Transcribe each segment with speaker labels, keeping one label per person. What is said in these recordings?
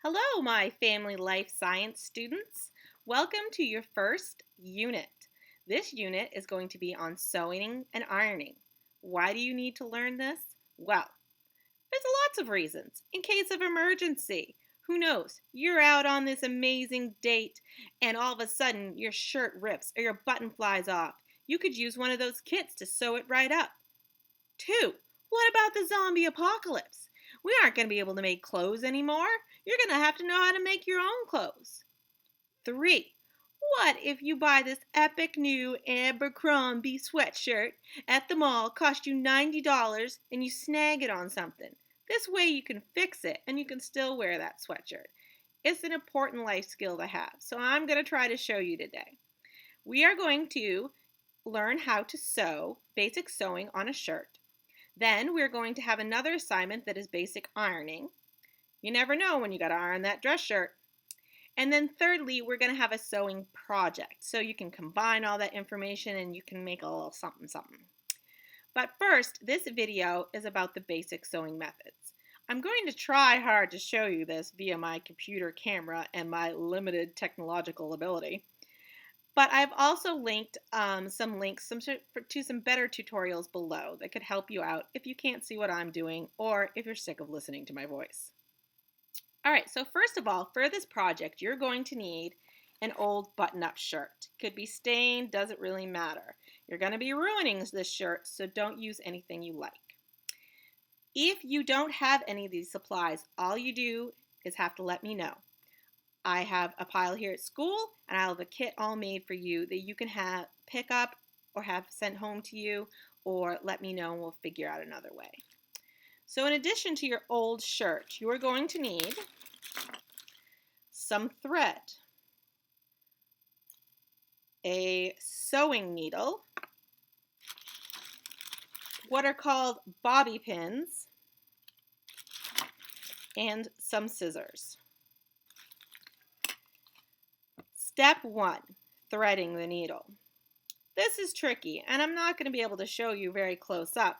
Speaker 1: Hello, my family life science students. Welcome to your first unit. This unit is going to be on sewing and ironing. Why do you need to learn this? Well, there's lots of reasons. In case of emergency, who knows? You're out on this amazing date and all of a sudden your shirt rips or your button flies off. You could use one of those kits to sew it right up. Two, what about the zombie apocalypse? We aren't going to be able to make clothes anymore. You're going to have to know how to make your own clothes. Three, what if you buy this epic new Abercrombie sweatshirt at the mall, cost you $90, and you snag it on something? This way you can fix it and you can still wear that sweatshirt. It's an important life skill to have, so I'm going to try to show you today. We are going to learn how to sew basic sewing on a shirt. Then we're going to have another assignment that is basic ironing. You never know when you got to iron that dress shirt. And then thirdly, we're going to have a sewing project. So you can combine all that information and you can make a little something something. But first, this video is about the basic sewing methods. I'm going to try hard to show you this via my computer camera and my limited technological ability. But I've also linked some links to some better tutorials below that could help you out if you can't see what I'm doing or if you're sick of listening to my voice. All right, so first of all, for this project, you're going to need an old button-up shirt. Could be stained, doesn't really matter. You're going to be ruining this shirt, so don't use anything you like. If you don't have any of these supplies, all you do is have to let me know. I have a pile here at school, and I'll have a kit all made for you that you can pick up or have sent home to you, or let me know and we'll figure out another way. So in addition to your old shirt, you are going to need some thread, a sewing needle, what are called bobby pins, and some scissors. Step 1, threading the needle. This is tricky, and I'm not going to be able to show you very close up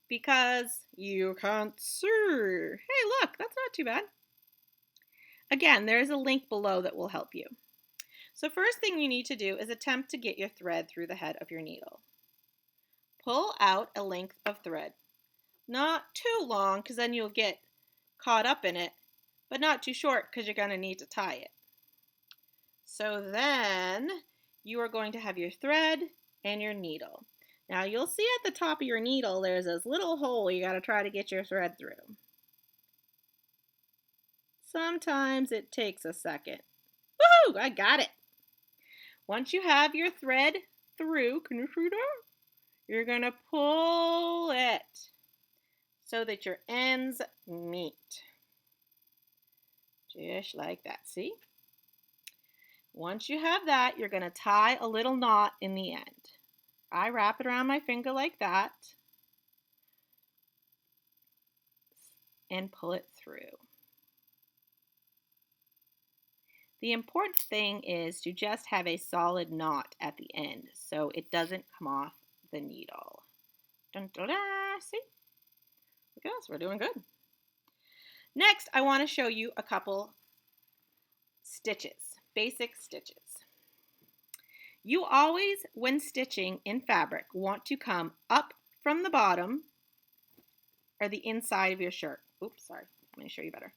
Speaker 1: because you can't see. Hey, look, that's not too bad. Again, there's a link below that will help you. So first thing you need to do is attempt to get your thread through the head of your needle. Pull out a length of thread. Not too long because then you'll get caught up in it, but not too short because you're going to need to tie it. So then you are going to have your thread and your needle. Now you'll see at the top of your needle there's this little hole you got to try to get your thread through. Sometimes it takes a second. Woohoo! I got it! Once you have your thread through, can you see that? You're going to pull it so that your ends meet. Just like that, see? Once you have that, you're going to tie a little knot in the end. I wrap it around my finger like that and pull it through. The important thing is to just have a solid knot at the end so it doesn't come off the needle. Dun, dun, dun. See? Look at us, we're doing good. Next, I want to show you a couple stitches, basic stitches. You always, when stitching in fabric, want to come up from the bottom or the inside of your shirt. Oops, sorry, let me show you better.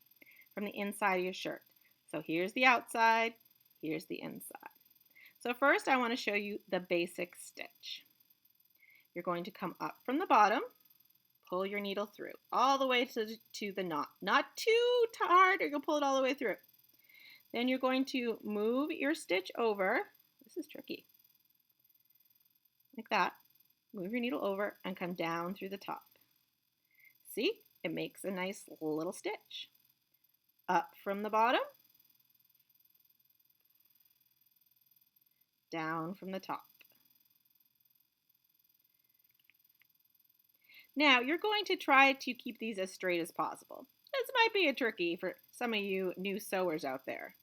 Speaker 1: From the inside of your shirt. So here's the outside, here's the inside. So first I want to show you the basic stitch. You're going to come up from the bottom, pull your needle through all the way to the knot. Not too hard or you'll pull it all the way through. Then you're going to move your stitch over. This is tricky. Like that. Move your needle over and come down through the top. See? It makes a nice little stitch. Up from the bottom. Down from the top. Now, you're going to try to keep these as straight as possible. This might be a tricky for some of you new sewers out there.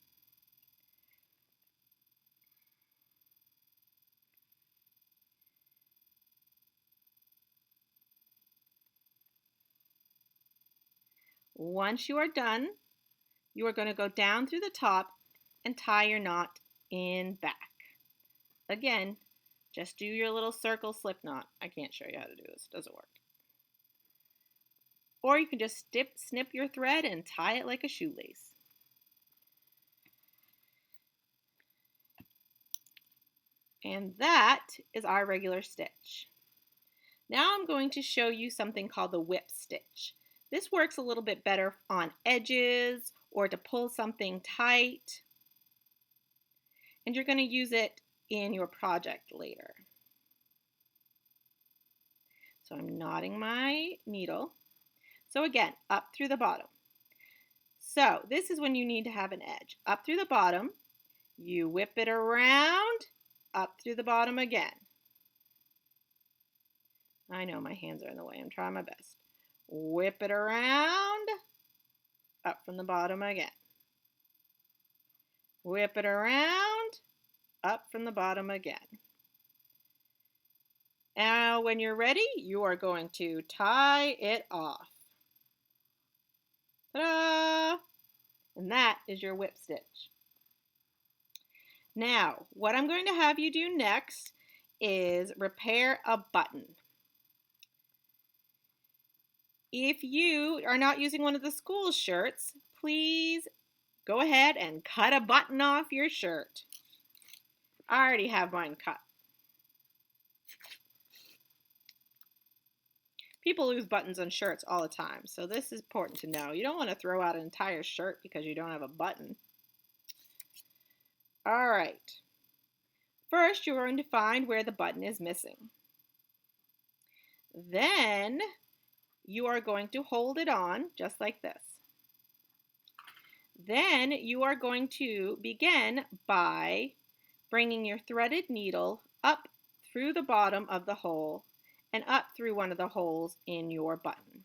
Speaker 1: Once you are done, you are going to go down through the top and tie your knot in back. Again, just do your little circle slip knot. I can't show you how to do this. It doesn't work. Or you can just snip your thread and tie it like a shoelace. And that is our regular stitch. Now I'm going to show you something called the whip stitch. This works a little bit better on edges or to pull something tight. And you're going to use it in your project later. So I'm knotting my needle. So again, up through the bottom. So this is when you need to have an edge. Up through the bottom, you whip it around, up through the bottom again. I know my hands are in the way. I'm trying my best. Whip it around, up from the bottom again. Whip it around, up from the bottom again. Now when you're ready, you are going to tie it off. Ta-da! And that is your whip stitch. Now, what I'm going to have you do next is repair a button. If you are not using one of the school shirts, please go ahead and cut a button off your shirt. I already have mine cut. People lose buttons on shirts all the time, so this is important to know. You don't want to throw out an entire shirt because you don't have a button. All right. First, you're going to find where the button is missing. Then, you are going to hold it on just like this. Then, you are going to begin by bringing your threaded needle up through the bottom of the hole and up through one of the holes in your button.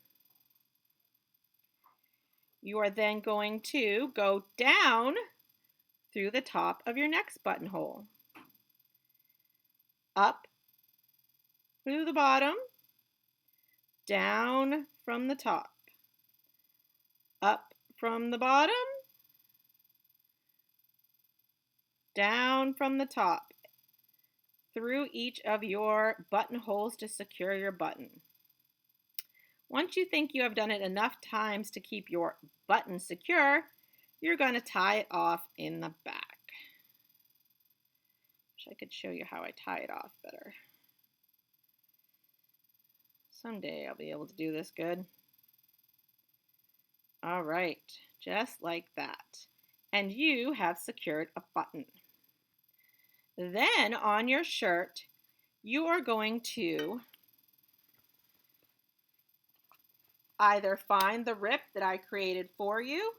Speaker 1: You are then going to go down through the top of your next buttonhole. Up through the bottom, down from the top. Up from the bottom, down from the top, through each of your buttonholes to secure your button. Once you think you have done it enough times to keep your button secure, you're going to tie it off in the back. Wish I could show you how I tie it off better. Someday I'll be able to do this good. All right, just like that. And you have secured a button. Then on your shirt, you are going to either find the rip that I created for you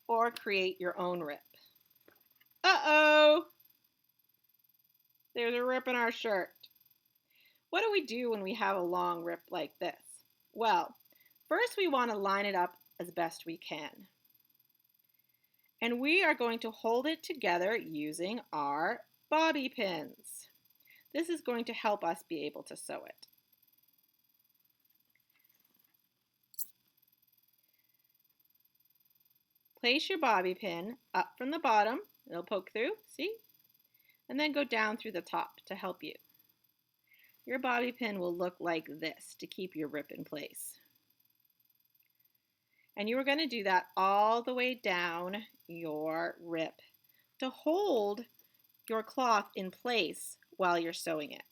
Speaker 1: or create your own rip. Uh-oh! There's a rip in our shirt. What do we do when we have a long rip like this? Well, first we want to line it up as best we can. And we are going to hold it together using our bobby pins. This is going to help us be able to sew it. Place your bobby pin up from the bottom. It'll poke through, see? And then go down through the top to help you. Your bobby pin will look like this to keep your rip in place. And you are going to do that all the way down your rip to hold your cloth in place while you're sewing it.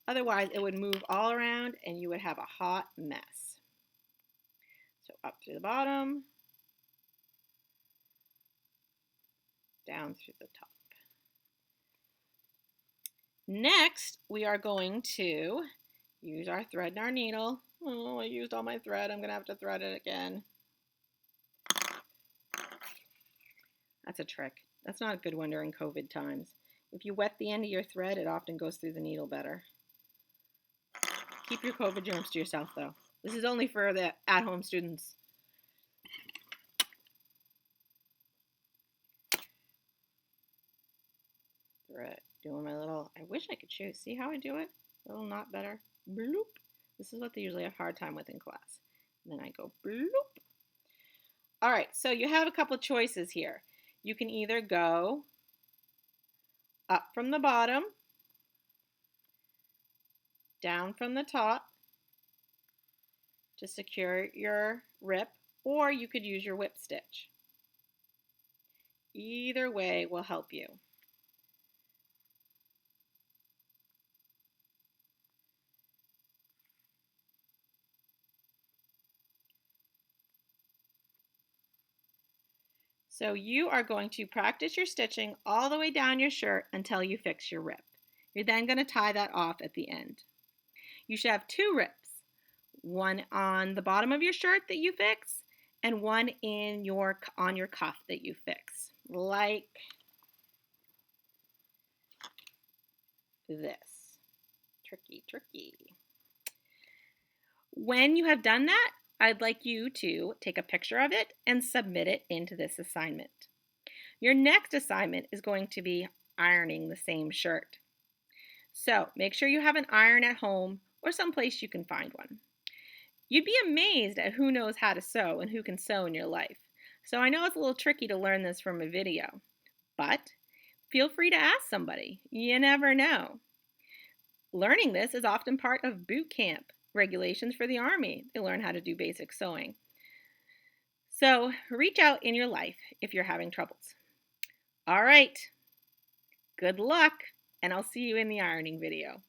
Speaker 1: Otherwise, it would move all around and you would have a hot mess. So up through the bottom, down through the top. Next, we are going to use our thread and our needle. Oh, I used all my thread. I'm going to have to thread it again. That's a trick. That's not a good one during COVID times. If you wet the end of your thread, it often goes through the needle better. Keep your COVID germs to yourself, though. This is only for the at-home students. Thread. Doing my little, I wish I could show you. See how I do it? A little knot better. Bloop. This is what they usually have a hard time with in class. And then I go bloop. All right, so you have a couple choices here. You can either go up from the bottom, down from the top to secure your rip, or you could use your whip stitch. Either way will help you. So you are going to practice your stitching all the way down your shirt until you fix your rip. You're then going to tie that off at the end. You should have two rips, one on the bottom of your shirt that you fix and one on your cuff that you fix, like this. Tricky, tricky. When you have done that, I'd like you to take a picture of it and submit it into this assignment. Your next assignment is going to be ironing the same shirt. So make sure you have an iron at home or someplace you can find one. You'd be amazed at who knows how to sew and who can sew in your life. So I know it's a little tricky to learn this from a video, but feel free to ask somebody. You never know. Learning this is often part of boot camp regulations for the Army. They learn how to do basic sewing. So reach out in your life if you're having troubles. All right, good luck, and I'll see you in the ironing video.